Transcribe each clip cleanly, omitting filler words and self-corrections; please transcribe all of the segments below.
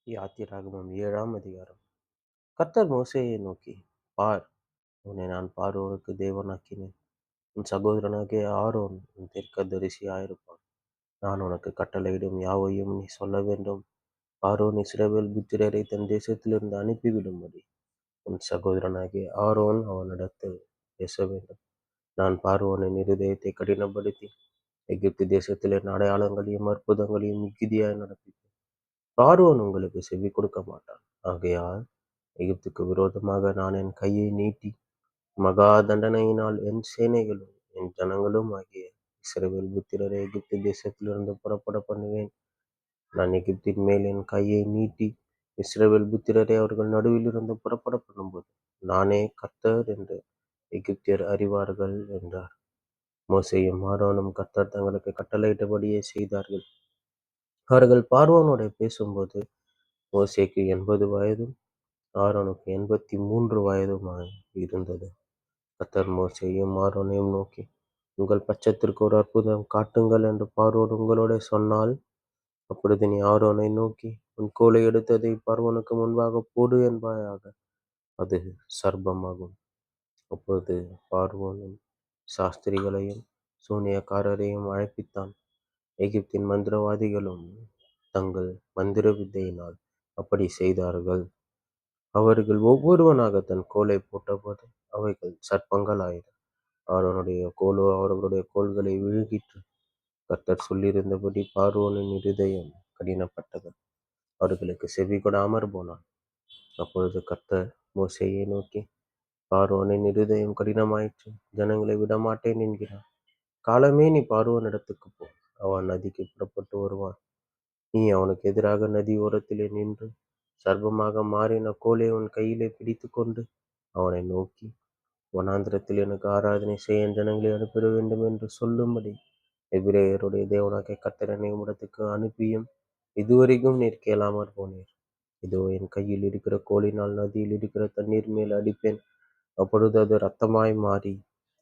யாத்திராகமம் 7ஆம் அதிகாரம். கர்த்தர் மோசேயை நோக்கி, பார், உன்னை நான் பார்வோனுக்கு தேவனாக்கினேன். உன் சகோதரனாகிய ஆரோன் உன் தீர்க்கதரிசியாயிருப்பான். நான் உனக்கு கட்டளையிடும் யாவையும் நீ சொல்ல வேண்டும். ஆரோன் இஸ்ரவேல் புத்திரரை தன் தேசத்திலிருந்து அனுப்பிவிடும்படி உன் சகோதரனாகிய ஆரோன் அவனிடத்தில் பேச வேண்டும். நான் பார்வோனின் இருதயத்தை கடினப்படுத்தி எகிப்து தேசத்திலே அடையாளங்களையும் அற்புதங்களையும் மிகுதியாய் நடப்பிப்பேன். பார்வோன் உங்களுக்கு செவி கொடுக்க மாட்டான். ஆகையால் எகிப்துக்கு விரோதமாக நான் என் கையை நீட்டி மகா தண்டனையினால் என் சேனைகளும் என் ஜனங்களும் ஆகிய இஸ்ரவேல் புத்திரரை எகிப்து தேசத்திலிருந்து புறப்பட பண்ணுவேன். நான் எகிப்தின் மேல் என் கையை நீட்டி இஸ்ரவேல் புத்திரரை அவர்கள் நடுவில் இருந்து புறப்பட பண்ணும்போது நானே கர்த்தர் என்று எகிப்தியர் அறிவார்கள் என்றார். மோசேயும் ஆரோனும் கர்த்தர் தங்களுக்கு கட்டளையிட்டபடியே செய்தார்கள். அவர்கள் பார்வோனோட பேசும்போது மோசேக்கு 80 வயதும் ஆரோனுக்கு 83 வயதுமாய் இருந்தது. கர்த்தர் மோசேயையும் ஆரோனையும் நோக்கி, உங்கள் பட்சத்திற்கு ஒரு அற்புதம் காட்டுங்கள் என்று பார்வோன் உங்களோட சொன்னால், அப்பொழுது நீ ஆரோனை நோக்கி, உன் கோலை எடுத்து அதை பார்வோனுக்கு முன்பாக போடு என்பாயாக. அது சர்ப்பமாகும். அப்பொழுது பார்வோனும் சாஸ்திரிகளையும் சூனியக்காரரையும் அழைப்பித்தான். எகிப்தின் மந்திரவாதிகளும் தங்கள் மந்திர வித்தையினால் அப்படி செய்தார்கள். அவர்கள் ஒவ்வொருவனாக தன் கோலை போட்டபோது அவைகள் சர்ப்பங்களாயின. ஆரோனுடைய கோலோ அவர்களுடைய கோல்களை விழுங்கிற்று. கர்த்தர் சொல்லியிருந்தபடி பார்வோனின் இருதயம் கடினப்பட்டது. அவர்களுக்கு செவி கொடாமற் போனான். அப்பொழுது கர்த்தர் மோசேயை நோக்கி, பார்வோனின் இருதயம் கடினமாயிற்று, ஜனங்களை விடமாட்டேன் என்கிறான். காலமே நீ பார்வோனிடத்துக்கு போ, அவன் நதிக்கு புறப்பட்டு வருவான். நீ அவனுக்கு எதிராக நதி ஓரத்திலே நின்று சர்ப்பமாக மாறின கோலை உன் கையிலே பிடித்து கொண்டு அவனை நோக்கி, வனாந்திரத்தில் எனக்கு ஆராதனை செய்ய என் ஜனங்களை அனுப்பிட வேண்டும் என்று சொல்லும்படி எபிரேயருடைய தேவனாகிய கர்த்தர் என்னை உம்மிடத்துக்கு அனுப்பியும் இதுவரைக்கும் நீர் கேளாமற் போனீர். இதோ என் கையில் இருக்கிற கோலினால் நதியில் இருக்கிற தண்ணீர் மேல் அடிப்பேன். அப்பொழுது அது இரத்தமாய் மாறி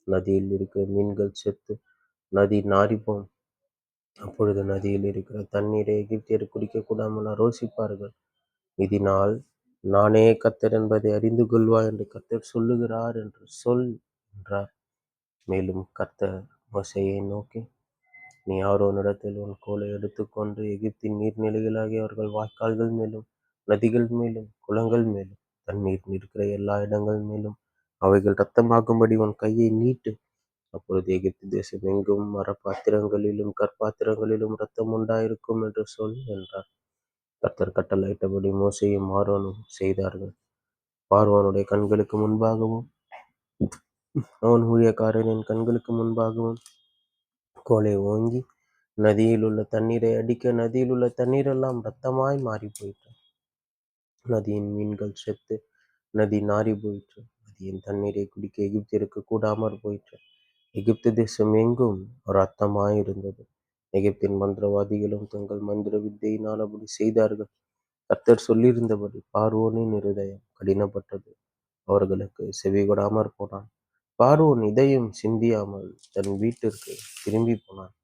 நதியில் இருக்கிற மீன்கள் செத்து நதி நாறிப்போம். அப்பொழுது நதியில் இருக்கிற தண்ணீரை எகிப்தியர் குடிக்க கூடாமல் அரோசிப்பார்கள். இதனால் நானே கர்த்தர் என்பதை அறிந்து கொள்வாய் என்று கர்த்தர் சொல்லுகிறார் என்று சொல் என்றார். மேலும் கர்த்தர் மோசேயை நோக்கி, நீ ஆரோனிடத்தில் உன் கோலை எடுத்துக்கொண்டு எகிப்தின் நீர்நிலைகளாகிய அவர்கள் வாய்க்கால்கள் மேலும் நதிகள் மேலும் குளங்கள் மேலும் தண்ணீர் இருக்கிற எல்லா இடங்கள் மேலும் அவைகள் இரத்தமாகும்படி உன் கையை நீட்டு. அப்பொழுது எகிப்து தேசம் எங்கும் மரப்பாத்திரங்களிலும் கற்பாத்திரங்களிலும் இரத்தம் உண்டாயிருக்கும் என்று சொல் என்றார். கர்த்தர் கட்டளையிட்டபடி மோசேயும் ஆரோனும் செய்தார்கள். பார்வோனுடைய கண்களுக்கு முன்பாகவும் அவன் ஊழியக்காரரின் கண்களுக்கு முன்பாகவும் கோலை ஓங்கி நதியில் உள்ள தண்ணீரை அடிக்க நதியில் உள்ள தண்ணீரெல்லாம் இரத்தமாய் மாறி போயிற்று. நதியின் மீன்கள் செத்து நதி நாறி போயிற்று. நதியின் தண்ணீரை குடிக்க எகிப்தியருக்கு கூடாமற் போயிற்று. எகிப்து தேசம் எங்கும் இரத்தமாயிருந்தது. எகிப்தின் மந்திரவாதிகளும் தங்கள் மந்திர வித்தையினால் அப்படி செய்தார்கள். கர்த்தர் சொல்லியிருந்தபடி பார்வோனின் இருதயம் கடினப்பட்டது. அவர்களுக்கு செவிகொடாமற் போனான். பார்வோன் இதயம் சிந்தியாமல் தன் வீட்டிற்கு திரும்பி போனான்.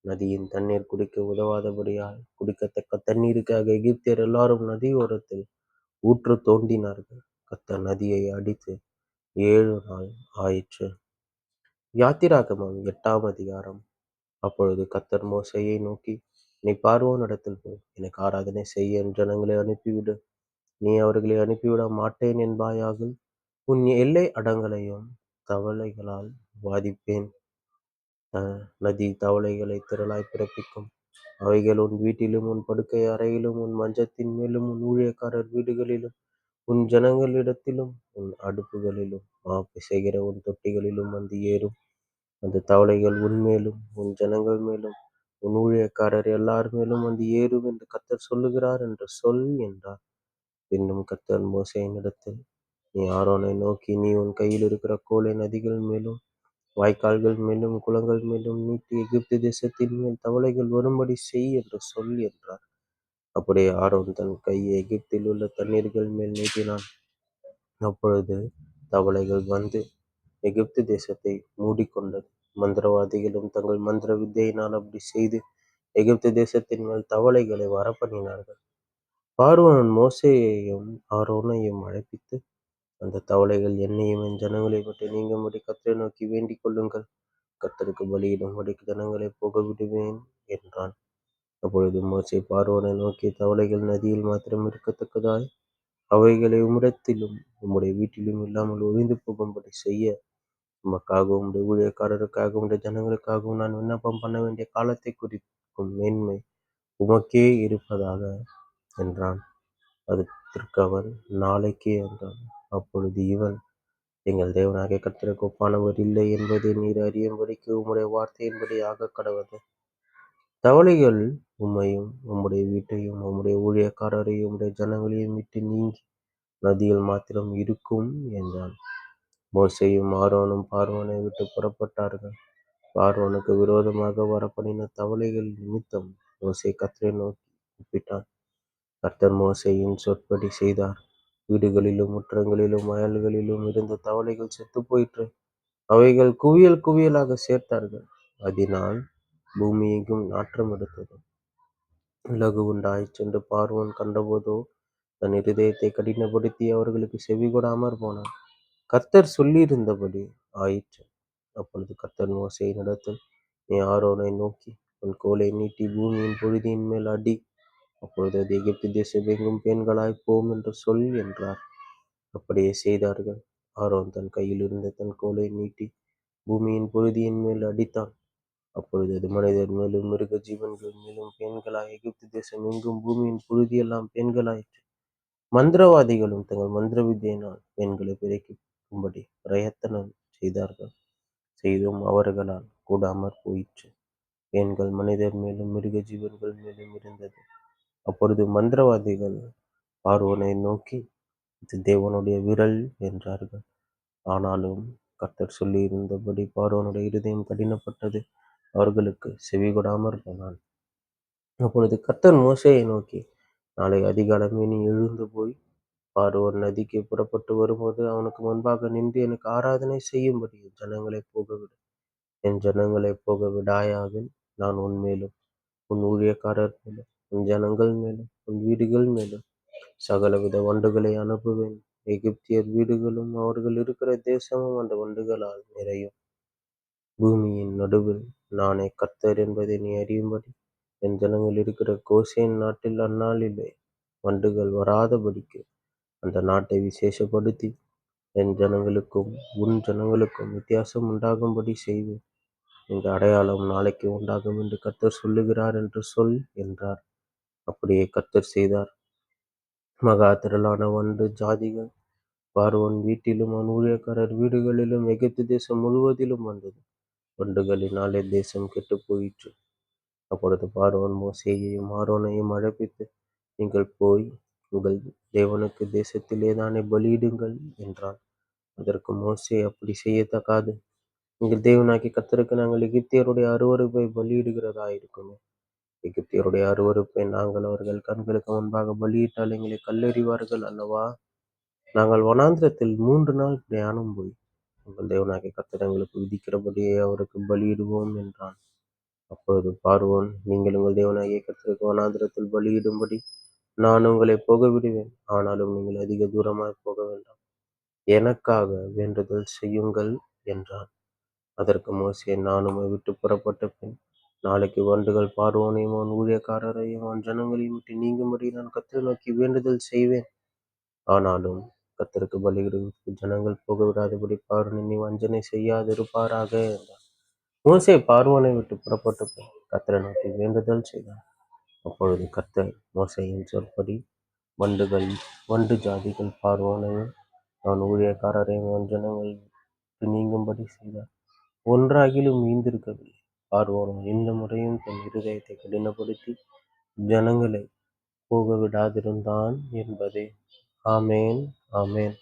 நதியின் தண்ணீர் குடிக்க உதவாதபடியால் குடிக்கத்தக்க தண்ணீருக்காக எகிப்தியர் எல்லாரும் நதி ஓரத்தில் ஊற்று தோண்டினார்கள். கர்த்தர் நதியை அடித்து 7 நாள் ஆயிற்று. யாத்திராகமம் 8ஆம் அதிகாரம். அப்பொழுது கர்த்தர் மோசேயை நோக்கி, நீ பார்வோனிடத்தில் போய் எனக்கு ஆராதனை செய்ய என் ஜனங்களை அனுப்பிவிடு. நீ அவர்களை அனுப்பிவிட மாட்டேன் என்பாயாக. உன் எல்லை அடங்களையும் தவளைகளால் வாதிப்பேன். நதி தவளைகளை திரளாய் பிறப்பிக்கும். அவைகள் உன் வீட்டிலும் உன் படுக்கை அறையிலும் உன் மஞ்சத்தின் மேலும் உன் ஊழியக்காரர் வீடுகளிலும் உன் ஜனங்களிடத்திலும் உன் அடுப்புகளிலும் பிசைகிற உன் தொட்டிகளிலும் வந்து ஏறும். அந்த தவளைகள் உன்மேலும் உன் ஜனங்கள் மேலும் உன் ஊழியக்காரர் எல்லார் மேலும் வந்து ஏறும் என்று கர்த்தர் சொல்லுகிறார் என்று சொல் என்றார். பின்னும் கர்த்தர் மோசேயினிடத்தில், நீ ஆரோனை நோக்கி, நீ உன் கையில் இருக்கிற கோலை நதிகள் மேலும் வாய்க்கால்கள் மேலும் குளங்கள் மேலும் நீட்டி எகிப்து தேசத்தின் மேல் தவளைகள் வரும்படி செய் என்று சொல் என்றார். அப்படியே ஆரோன் தன் கையை எகிப்தில் உள்ள தண்ணீர்கள் மேல் நீட்டினான். அப்பொழுது தவளைகள் வந்து எகிப்து தேசத்தை மூடிக்கொண்டது. மந்திரவாதிகளும் தங்கள் மந்திர வித்தையினால் அப்படி செய்து எகிப்து தேசத்தின் மேல் தவளைகளை வரப்பண்ணினார்கள். பார்வோன் மோசேயையும் ஆரோனையும் அழைப்பித்து, அந்த தவளைகள் என்னையும் என் ஜனங்களையும் விட்டு நீங்கும்படி கர்த்தரை நோக்கி வேண்டிக் கொள்ளுங்கள். கர்த்தருக்கு பலியிடும்படி ஜனங்களை போக விடுவேன் என்றான். அப்பொழுது மோசே பார்வோனை நோக்கி, தவளைகள் நதியில் மாத்திரம் இருக்கத்தக்கதாய் அவைகளை உம்மிடத்திலும் உம்முடைய வீட்டிலும் இல்லாமல் ஒழிந்து போகும்படி செய்ய உமக்காகவும் உம்முடைய ஊழியக்காரருக்காகவும் உம்முடைய ஜனங்களுக்காகவும் நான் விண்ணப்பம் பண்ண வேண்டிய காலத்தை குறிக்கும் மேன்மை உமக்கே இருப்பதாக என்றான். அதற்கு அவன், நாளைக்கே என்றான். அப்பொழுது இவன், எங்கள் தேவனாகிய கர்த்தருக்கு ஒப்பானவர் இல்லை என்பதை நீர் அறியும்படிக்கு உம்முடைய வார்த்தையின்படி ஆகக் கடவது. தவளைகள் உம்மையும் உம்முடைய வீட்டையும் உம்முடைய ஊழியக்காரரையும் உம்முடைய ஜனங்களையும் விட்டு நீங்கி நதியில் மாத்திரம் இருக்கும் என்றான். மோசேயும் ஆரோனும் பார்வோனை விட்டு புறப்பட்டார்கள். பார்வோனுக்கு விரோதமாக வரப்பண்ணின தவளைகள் நிமித்தம் மோசே கர்த்தரை நோக்கி கூப்பிட்டான். கர்த்தர் மோசேயின் சொற்படி செய்தார். வீடுகளிலும் முற்றங்களிலும் வயல்களிலும் இருந்த தவளைகள் செத்து போயிற்று. அவைகள் குவியல் குவியலாக சேர்த்தார்கள். அதனால் பூமி எங்கும் நாற்றம் எடுத்தது. இலகு உண்டாயிற்றென்று பார்வோன் கண்டபோதோ தன் இருதயத்தை கடினப்படுத்தி அவர்களுக்கு செவி கொடாமற் போனான். கர்த்தர் சொல்லியிருந்தபடி ஆயிற்று. அப்பொழுது கர்த்தர் மோசேயினிடத்தில், நீ ஆரோனை நோக்கி உன் கோலை நீட்டி பூமியின் புழுதியின் மேல் அடி, அப்பொழுது அது எகிப்து தேசம் எங்கும் பெண்களாய் போம் என்று சொல் என்றார். அப்படியே செய்தார்கள். ஆரோன் தன் கையில் இருந்த தன் கோலை நீட்டி பூமியின் புழுதியின் மேல் அடித்தான். அப்பொழுது அது மனிதர் மேலும் மிருக ஜீவன்கள் மேலும் பெண்களாய் எகிப்து தேசம் எங்கும் பூமியின் புழுதியெல்லாம் பெண்களாயிற்று. மந்திரவாதிகளும் தங்கள் மந்திர வித்தையினால் பெண்களை பிறக்கும்படி பிரயத்தனம் செய்தார்கள். செய்தும் அவர்களால் கூடாமற் போயிற்று. பெண்கள் மனிதர் மேலும் மிருக ஜீவன்கள் மேலும் இருந்தது. அப்பொழுது மந்திரவாதிகள் பார்வோனை நோக்கி, இது தேவனுடைய விரல் என்றார்கள். ஆனாலும் கர்த்தர் சொல்லியிருந்தபடி பார்வோனுடைய இருதயம் கடினப்பட்டது. அவர்களுக்கு செவி கொடாமற் போனான். அப்பொழுது கர்த்தர் மோசேயை நோக்கி, நாளை அதிகாலமே நீ எழுந்து போய் பார்வோன் நதிக்கு புறப்பட்டு வரும்போது அவனுக்கு முன்பாக நின்று எனக்கு ஆராதனை செய்யும்படி என் ஜனங்களை போகவிடு. என் ஜனங்களை போக விடாயாகில் நான் உன்மேலும் உன் ஊழியக்காரர் மேலும் உன் ஜனங்கள் மேலும் உன் வீடுகள் மேலும் சகலவித வண்டுகளை அனுப்புவேன். எகிப்தியர் வீடுகளும் அவர்கள் இருக்கிற தேசமும் அந்த வண்டுகளால் நிறையும். பூமியின் நடுவில் நானே கர்த்தர் என்பதை நீ அறியும்படி என் ஜனங்கள் இருக்கிற கோசேன் நாட்டில் அந்நாளிலே வண்டுகள் வராதபடிக்கு அந்த நாட்டை விசேஷப்படுத்தி என் ஜனங்களுக்கும் உன் ஜனங்களுக்கும் வித்தியாசம் உண்டாகும்படி செய்வேன். இந்த அடையாளம் நாளைக்கு உண்டாகும் என்று கர்த்தர் சொல்லுகிறார் என்று சொல் என்றார். அப்படியே கர்த்தர் செய்தார். மகா திரளான வண்டு ஜாதிகள் பார்வோன் வீட்டிலும் அவன் ஊழியக்காரர் வீடுகளிலும் எகிப்து தேசம் முழுவதிலும் வந்தது. வண்டுகளினாலே தேசம் கெட்டு போயிற்று. அப்பொழுது பார்வோன் மோசேயையும் ஆரோனையும் அழைப்பித்து, நீங்கள் போய் உங்கள் தேவனுக்கு தேசத்திலே தானே பலியிடுங்கள் என்றான். அதற்கு மோசே, அப்படி செய்யத்தகாது. எங்கள் தேவனாகிய கர்த்தருக்கு நாங்கள் எகிப்தியருடைய அருவருப்பை பலியிடுகிறதா இருக்குமே. எகிப்தியருடைய அருவருப்பை நாங்கள் அவர்கள் கண்களுக்கு முன்பாக பலியிட்டால் எங்களை கல்லெறிவார்கள் அல்லவா? நாங்கள் வனாந்திரத்தில் 3 நாள் பிரயாணம் போய் உங்கள் தேவனாகிய கர்த்தர் எங்களுக்கு விதிக்கிறபடியே அவருக்கு பலியிடுவோம் என்றான். அப்பொழுது பார்வோன், நீங்கள் உங்கள் தேவனாகிய கர்த்தருக்கு வனாந்திரத்தில் பலியிடும்படி நான் உங்களை போக விடுவேன். ஆனாலும் நீங்கள் அதிக தூரமாய் போக வேண்டாம். எனக்காக வேண்டுதல் செய்யுங்கள் என்றான். அதற்கு மோசே, நான் உம்மை விட்டு புறப்பட்ட பின் நாளைக்கு வண்டுகள் பார்வோனையும் அவன் ஊழியக்காரரையும் அவன் ஜனங்களையும் விட்டு நீங்கும்படி நான் கர்த்தரை நோக்கி வேண்டுதல் செய்வேன். ஆனாலும் கர்த்தருக்கு பலியிடுவதற்கு ஜனங்கள் போக விடாதபடி பார்வோன் நீ வஞ்சனை செய்யாதிருப்பாராக என்றான். மோசே பார்வோனை விட்டு புறப்பட்ட பின் கர்த்தரை நோக்கி வேண்டுதல் செய்தான். அப்பொழுது கர்த்தர் மோசேயின் சொற்படி வண்டு ஜாதிகள் பார்வோனையும் அவன் ஊழியக்காரரையும் அவன் ஜனங்கள் விட்டு நீங்கும்படி செய்தார். ஒன்றாகிலும் மீந்திருக்கவில்லை. பார்வோன் இந்த முறையும் தன் இருதயத்தை கடினப்படுத்தி ஜனங்களை போக விடாதிருந்தான் என்பதே. ஆமேன், ஆமேன்.